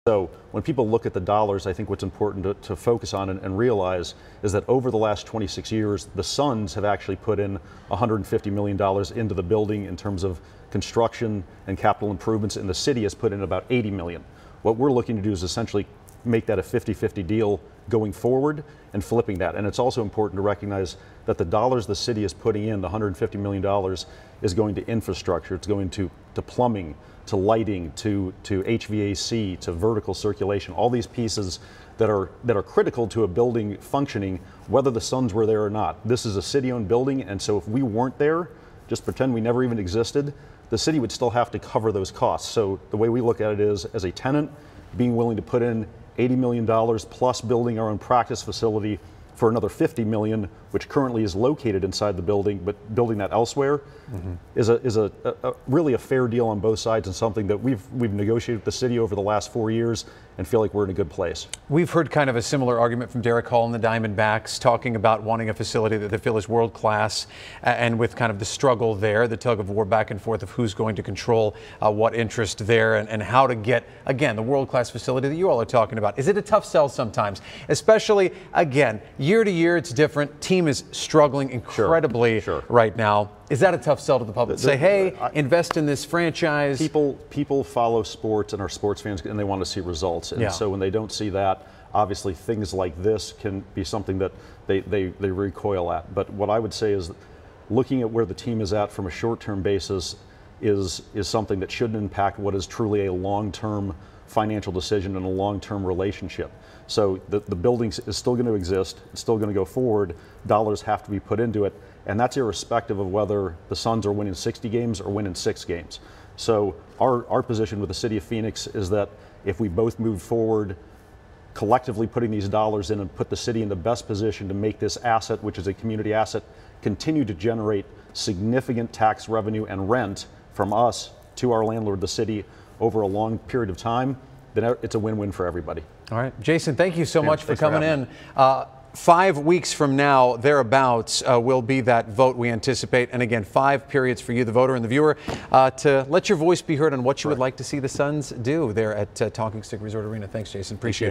So when people look at the dollars, I think what's important to focus on and realize is that over the last 26 years, the Suns have actually put in $150 million into the building in terms of construction and capital improvements, and the city has put in about $80 million. What we're looking to do is essentially make that a 50-50 deal going forward and flipping that. And it's also important to recognize that the dollars the city is putting in, the $150 million, is going to infrastructure. It's going to plumbing, to lighting, to HVAC, to vertical circulation, all these pieces that are critical to a building functioning, whether the Suns were there or not. This is a city-owned building, and so if we weren't there, just pretend we never even existed, the city would still have to cover those costs. So the way we look at it is, as a tenant, being willing to put in $80 million plus building our own practice facility for another $50 million, which currently is located inside the building, but building that elsewhere, is really a fair deal on both sides, and something that we've negotiated with the city over the last 4 years and feel like we're in a good place. We've heard kind of a similar argument from Derek Hall and the Diamondbacks, talking about wanting a facility that they feel is world class, and with kind of the struggle there, the tug of war back and forth of who's going to control what interest there, and how to get, again, the world class facility that you all are talking about. Is it a tough sell sometimes? Especially, again, year to year it's different. Team is struggling incredibly right now. Is that a tough sell to the public? Say, hey, invest in this franchise. People follow sports and are sports fans, and they want to see results. And so when they don't see that, obviously things like this can be something that they recoil at. But what I would say is, looking at where the team is at from a short-term basis is something that shouldn't impact what is truly a long-term financial decision and a long-term relationship. So the building is still going to exist, it's still going to go forward, dollars have to be put into it, and that's irrespective of whether the Suns are winning 60 games or winning 6 games. So our position with the City of Phoenix is that if we both move forward, collectively putting these dollars in and put the city in the best position to make this asset, which is a community asset, continue to generate significant tax revenue and rent from us to our landlord, the city, over a long period of time, then it's a win-win for everybody. All right, Jason, thank you so much for coming in. 5 weeks from now, thereabouts, will be that vote we anticipate. And again, 5 periods for you, the voter and the viewer, to let your voice be heard on what you would like to see the Suns do there at Talking Stick Resort Arena. Thanks, Jason. Appreciate it.